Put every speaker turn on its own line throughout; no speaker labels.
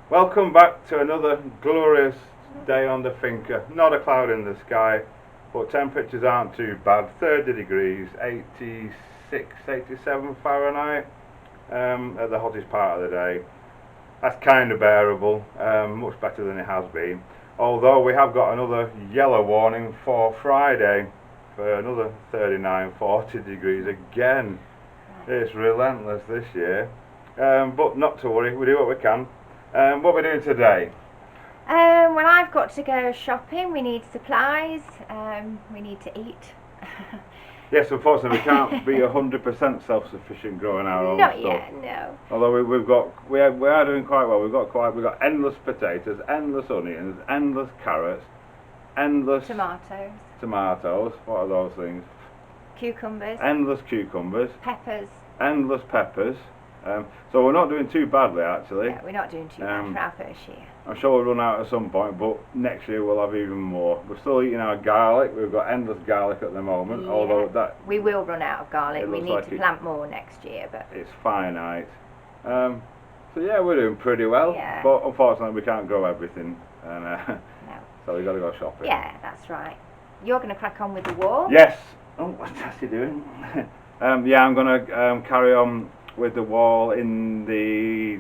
Welcome back to another glorious day on the Finca. Not a cloud in the sky, but temperatures aren't too bad. 30 degrees, 86, 87 Fahrenheit at the hottest part of the day. That's kind of bearable, much better than it has been. Although we have got another yellow warning for Friday for another 39, 40 degrees again. It's relentless this year, but not to worry, we do what we can. What we're doing today?
Well, I've got to go shopping. We need supplies. We need to eat.
Yes, unfortunately we can't be 100% self-sufficient growing our own
Not
stuff.
yet, no.
Although we are doing quite well. We've got endless potatoes, endless onions, endless carrots, endless
Tomatoes,
What are those things?
cucumbers,
Endless cucumbers,
peppers.
endless peppers. So we're not doing too badly actually.
Yeah, we're not doing too bad for our first year.
I'm sure we'll run out at some point, but next year we'll have even more. We're still eating our garlic. We've got endless garlic at the moment,
Yeah,
although that
we will run out of garlic.
it
We
looks
need
like
to plant more next year, but
it's finite. So yeah, we're doing pretty well,
Yeah.
but unfortunately we can't grow everything, and
no.
so we've got to go shopping.
Yeah, that's right. You're going to crack on with the wall.
Yes. Oh, what's Tassie doing? Yeah, I'm going to carry on with the wall in the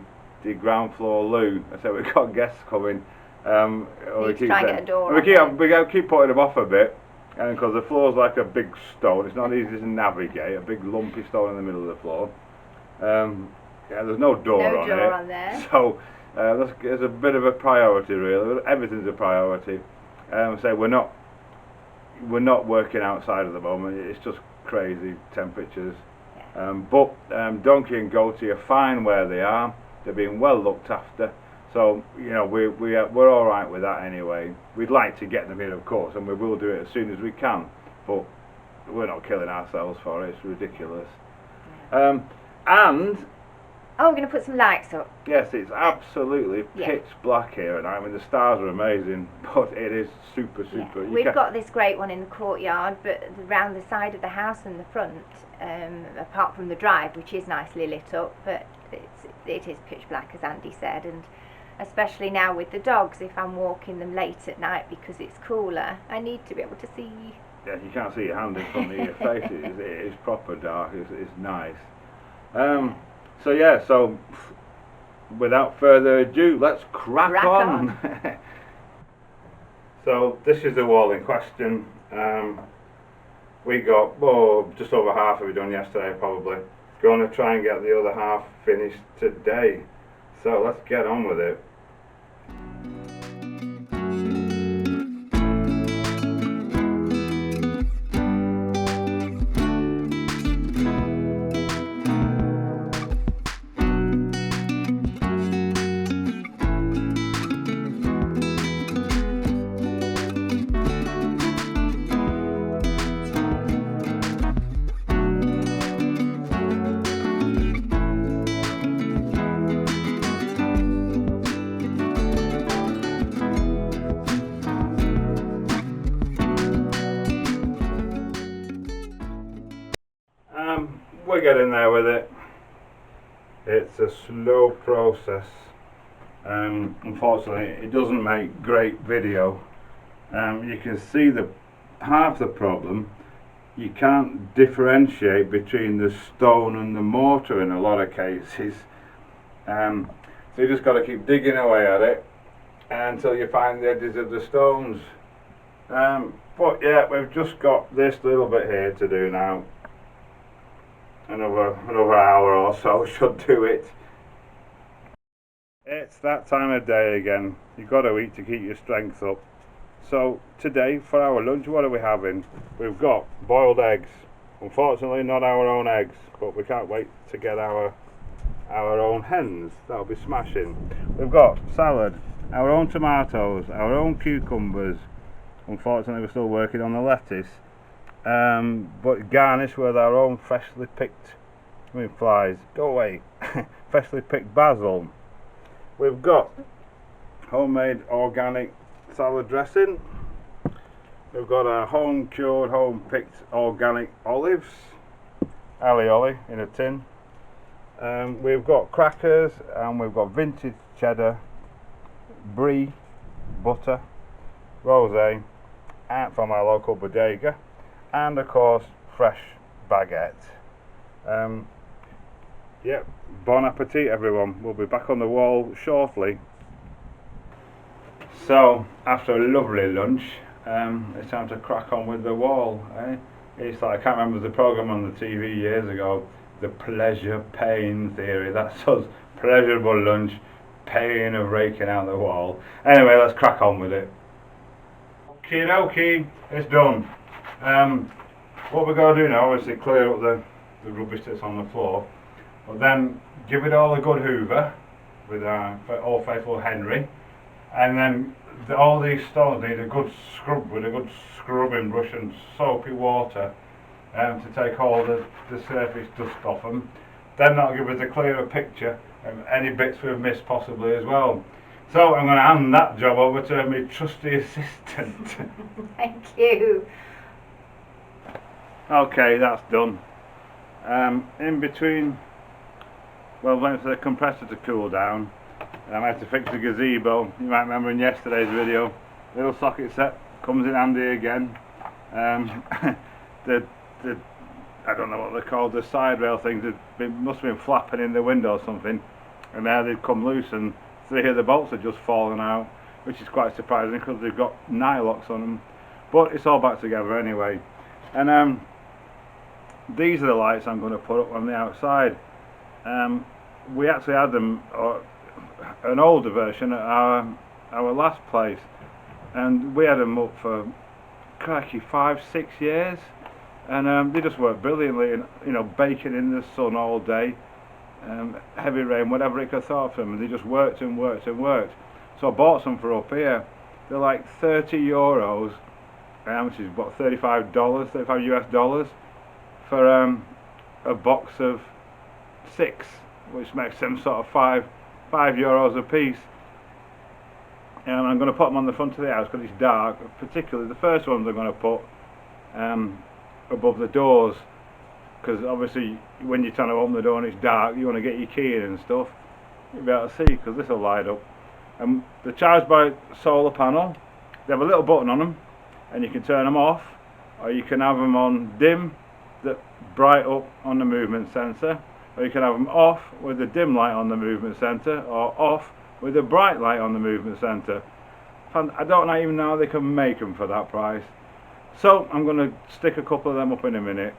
ground floor loo. I said we've got guests coming.
Need to try and get a door
we
on
keep putting them off a bit, because the floor's like a big stone. It's not easy to navigate. A big lumpy stone in the middle of the floor. Yeah, there's no door
No
on
door
it.
on there.
So it's a bit of a priority, really. Everything's a priority. So we're not working outside at the moment. It's just crazy temperatures.
Yeah.
But Donkey and Goatee are fine where they are. They're being well looked after. So you know we're all right with that anyway. We'd like to get them in, of course, and we will do it as soon as we can. But we're not killing ourselves for it. It's ridiculous.
Yeah.
And
Oh, we're going to put some lights up.
yes, it's absolutely
Yeah.
pitch black here, and I mean the stars are amazing, but it is super.
Yeah. We've got this great one in the courtyard, but around the side of the house and the front, apart from the drive, which is nicely lit up, but it is pitch black, as Andy said, and especially now with the dogs, if I'm walking them late at night because it's cooler, I need to be able to see.
Yeah, you can't see your hand in front of your face. It is proper dark. It's nice. So yeah, so without further ado, let's crack on. So this is the wall in question. We got just over half of it done yesterday, probably. Going to try and get the other half finished today. So let's get on with it. We're getting there with it. It's a slow process. Unfortunately, it doesn't make great video. You can see half the problem. You can't differentiate between the stone and the mortar in a lot of cases. So you just got to keep digging away at it until you find the edges of the stones. But yeah, we've just got this little bit here to do now. Another hour or so should do it. It's that time of day again. You've got to eat to keep your strength up. So today for our lunch, what are we having? We've got boiled eggs. Unfortunately not our own eggs, but we can't wait to get our own hens. That'll be smashing. We've got salad, our own tomatoes, our own cucumbers. Unfortunately we're still working on the lettuce. But garnish with our own freshly picked, flies, go away, freshly picked basil. We've got homemade organic salad dressing. We've got our home cured, home picked organic olives, alioli in a tin. We've got crackers and we've got vintage cheddar brie, butter, rosé, and from our local bodega, and of course fresh baguette. Yep, bon appetit everyone. We'll be back on the wall shortly. So after a lovely lunch, it's time to crack on with the wall. It's like, I can't remember the programme on the TV years ago, the pleasure pain theory. That's us, pleasurable lunch, pain of raking out the wall. Anyway, let's crack on with it. Okie dokie, it's done. What we're going to do now is clear up the rubbish that's on the floor, but then give it all a good hoover with our old faithful Henry, and then all these stones need a good scrub with a good scrubbing brush and soapy water to take all the surface dust off them. Then that'll give us a clearer picture of any bits we've missed possibly as well. So I'm going to hand that job over to my trusty assistant.
Thank you.
Okay, that's done. In between, well, waiting for the compressor to cool down, I had to fix the gazebo. You might remember in yesterday's video, little socket set comes in handy again. The I don't know what they're called, the side rail things, must have been flapping in the window or something, and now they've come loose and 3 of the bolts have just fallen out, which is quite surprising because they've got nylocks on them, but it's all back together anyway. And these are the lights I'm going to put up on the outside. We actually had them, an older version at our last place, and we had them up for crikey 5-6 years, and they just worked brilliantly, and you know, baking in the sun all day, heavy rain, whatever it could throw from them, and they just worked and worked and worked. So I bought some for up here. They're like €30, which is what, $35 US dollars for a box of 6, which makes them sort of €5 a piece. And I'm going to put them on the front of the house because it's dark. Particularly the first ones I'm going to put above the doors, because obviously when you're trying to open the door and it's dark, you want to get your key in and stuff. You'll be able to see because this will light up. And they're charged by solar panel. They have a little button on them, and you can turn them off, or you can have them on dim, that bright up on the movement sensor, or you can have them off with the dim light on the movement sensor, or off with the bright light on the movement sensor. I don't even know how they can make them for that price. So I'm going to stick a couple of them up in a minute.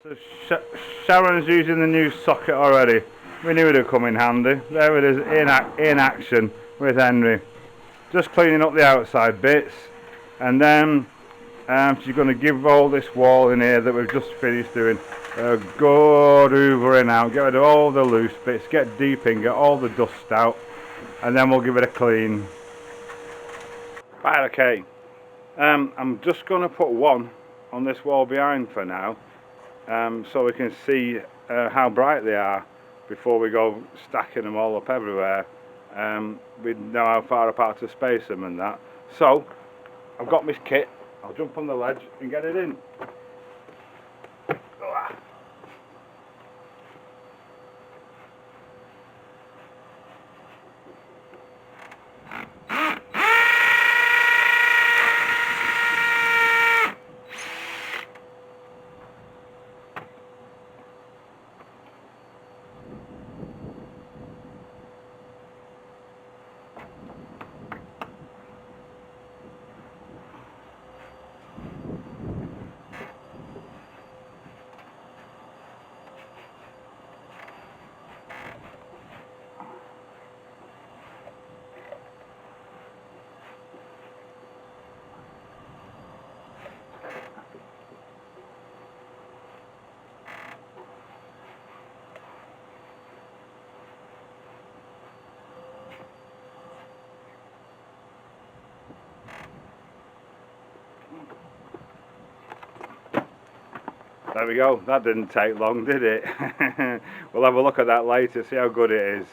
So Sharon's using the new socket already. We knew it would come in handy. There it is in action with Henry. Just cleaning up the outside bits, and then she's going to give all this wall in here that we've just finished doing a good hoovering out, get rid of all the loose bits, get deep in, get all the dust out, and then we'll give it a clean. Right, okay. I'm just going to put one on this wall behind for now, so we can see how bright they are before we go stacking them all up everywhere. We know how far apart to space them and that. So I've got my kit. I'll jump on the ledge and get it in. There we go, that didn't take long, did it? We'll have a look at that later, see how good it is.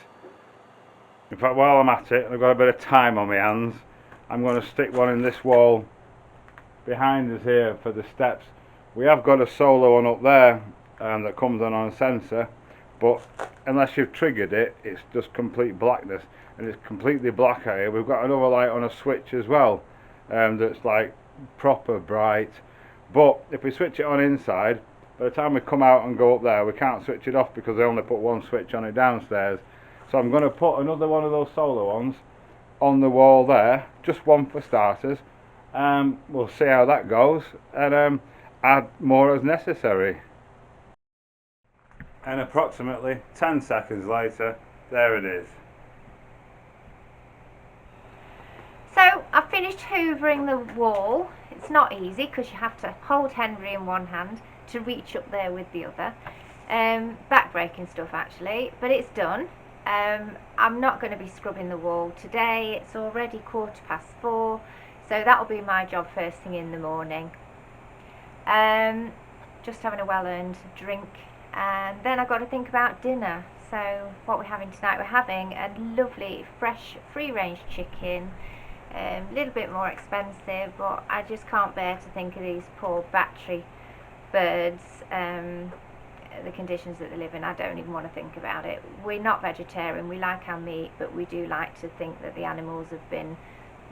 In fact, while I'm at it, I've got a bit of time on my hands, I'm going to stick one in this wall behind us here for the steps. We have got a solar one up there that comes on a sensor, but unless you've triggered it, it's just complete blackness, and it's completely black out here. We've got another light on a switch as well, that's like proper bright, but if we switch it on inside, by the time we come out and go up there, we can't switch it off because they only put one switch on it downstairs. So I'm going to put another one of those solar ones on the wall there, just one for starters. We'll see how that goes, and add more as necessary. And approximately 10 seconds later, there it is.
So I've finished hoovering the wall. It's not easy because you have to hold Henry in one hand to reach up there with the other. Back-breaking stuff actually, but it's done. I'm not going to be scrubbing the wall today. It's already 4:15, so that'll be my job first thing in the morning. Just having a well-earned drink, and then I've got to think about dinner. So what we're having tonight, we're having a lovely fresh free-range chicken. A little bit more expensive, but I just can't bear to think of these poor battery birds, the conditions that they live in. I don't even want to think about it. We're not vegetarian, we like our meat, but we do like to think that the animals have been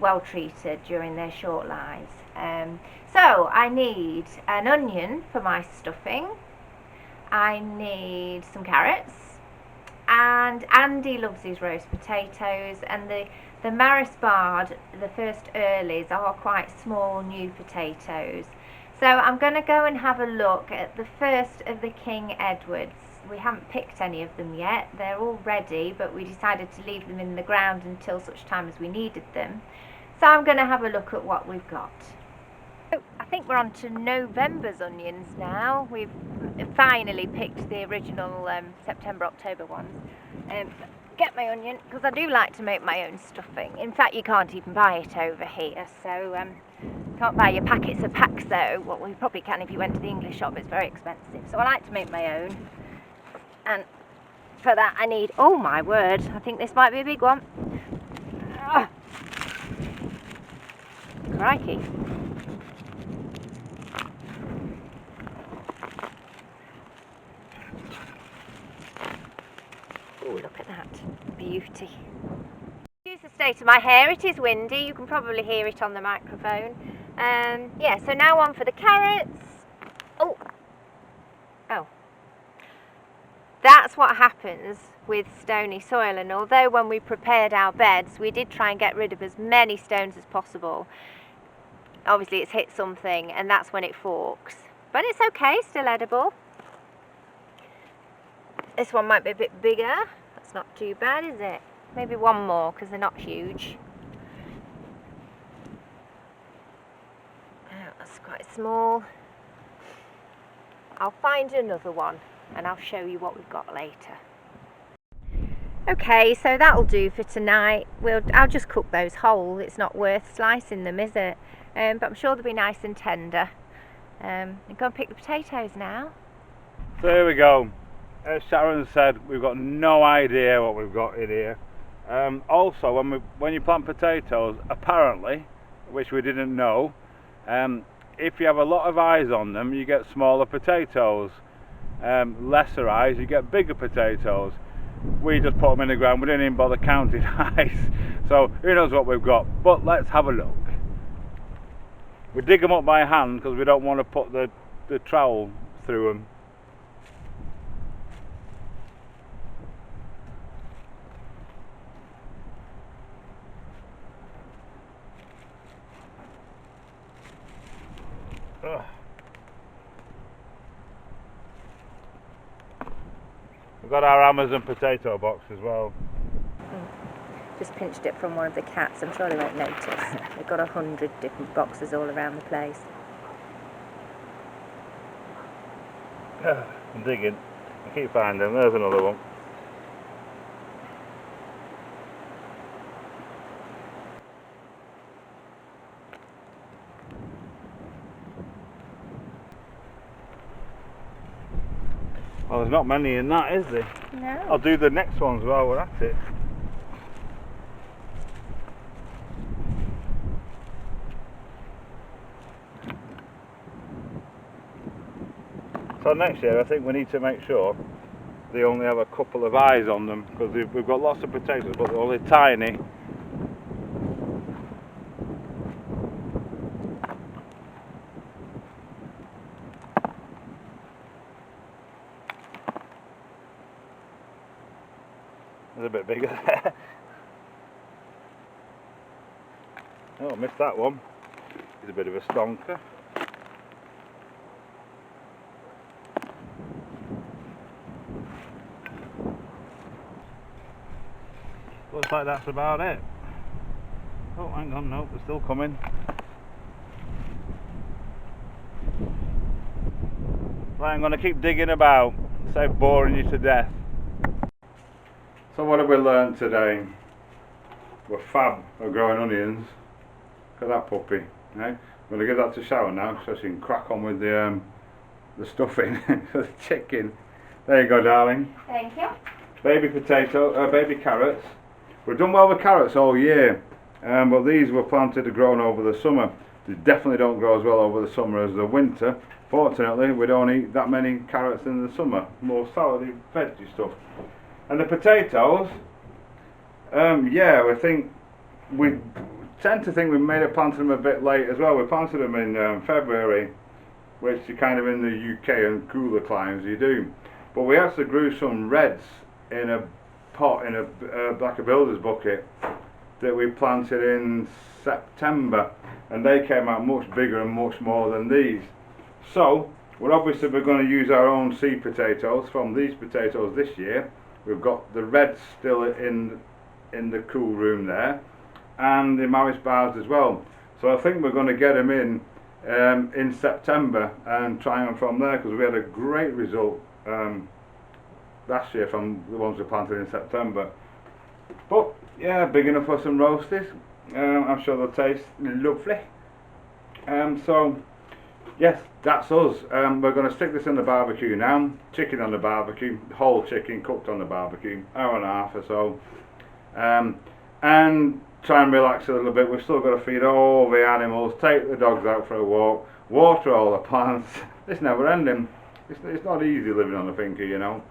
well treated during their short lives. So I need an onion for my stuffing, I need some carrots, and Andy loves his roast potatoes, and the Maris Bard, the first earlies, are quite small new potatoes. So I'm going to go and have a look at the first of the King Edwards. We haven't picked any of them yet. They're all ready, but we decided to leave them in the ground until such time as we needed them. So I'm going to have a look at what we've got. I think we're on to November's onions now. We've finally picked the original September, October ones. Get my onion, because I do like to make my own stuffing. In fact, you can't even buy it over here, so can't buy your packets of packs though. Well, we probably can if you went to the English shop, it's very expensive. So I like to make my own, and for that I need, oh my word, I think this might be a big one. Crikey. Oh, look at that beauty. Here's the state of my hair. It is windy, you can probably hear it on the microphone. Yeah, so now on for the carrots. Oh, that's what happens with stony soil, and although when we prepared our beds we did try and get rid of as many stones as possible, obviously it's hit something and that's when it forks, but it's okay, still edible. This one might be a bit bigger. That's not too bad, is it? Maybe one more because they're not huge. Oh, that's quite small. I'll find another one and I'll show you what we've got later. Okay, so that'll do for tonight. I'll just cook those whole. It's not worth slicing them, is it? But I'm sure they'll be nice and tender. I'm going to pick the potatoes now.
So here we go. As Sharon said, we've got no idea what we've got in here. Also, when you plant potatoes, apparently, which we didn't know, if you have a lot of eyes on them, you get smaller potatoes. Lesser eyes, you get bigger potatoes. We just put them in the ground, we didn't even bother counting eyes. So who knows what we've got, but let's have a look. We dig them up by hand because we don't want to put the trowel through them. Ugh. We've got our Amazon potato box as well.
Just pinched it from one of the cats, I'm sure they won't notice. They've got 100 different boxes all around the place.
I'm digging. I keep finding them. There's another one. Well, there's not many in that, is there?
No.
I'll do the next ones while we're at it. So next year I think we need to make sure they only have a couple of eyes on them, because we've got lots of potatoes but they're only tiny. There's a bit bigger there. Oh, missed that one. He's a bit of a stonker. Looks like that's about it. Oh, hang on, no, they're still coming. Right, I'm going to keep digging about, instead of boring you to death. So what have we learnt today? We're fab at growing onions. Look at that puppy. Eh? I'm going to give that to shower now so she can crack on with the stuffing for the chicken. There you go, darling.
Thank you.
Baby baby carrots. We've done well with carrots all year, but these were planted and grown over the summer. They definitely don't grow as well over the summer as the winter. Fortunately, we don't eat that many carrots in the summer. More salady, veggie stuff. And the potatoes, yeah, we tend to think we may have planted them a bit late as well. We planted them in February, which is kind of in the UK and cooler climes you do. But we actually grew some reds in a pot, in like a builder's bucket, that we planted in September, and they came out much bigger and much more than these. So we're going to use our own seed potatoes from these potatoes this year. We've got the reds still in the cool room there, and the Maris bars as well. So I think we're going to get them in September and try them from there, because we had a great result last year from the ones we planted in September. But yeah, big enough for some roasties. I'm sure they'll taste lovely. So yes, that's us. We're going to stick this in the barbecue now. Chicken on the barbecue, whole chicken cooked on the barbecue, hour and a half or so. And try and relax a little bit. We've still got to feed all the animals, take the dogs out for a walk, water all the plants. It's never ending. It's not easy living on a finca, you know.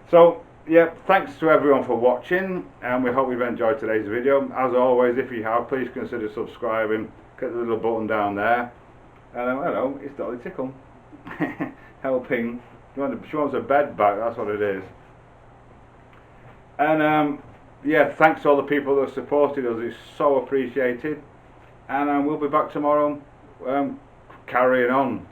So yeah, thanks to everyone for watching, and we hope you've enjoyed today's video. As always, if you have, please consider subscribing. Click the little button down there. And hello, it's Dolly Tickle. Helping. She wants a bed back, that's what it is. And yeah, thanks to all the people that supported us, it's so appreciated. And we'll be back tomorrow, carrying on.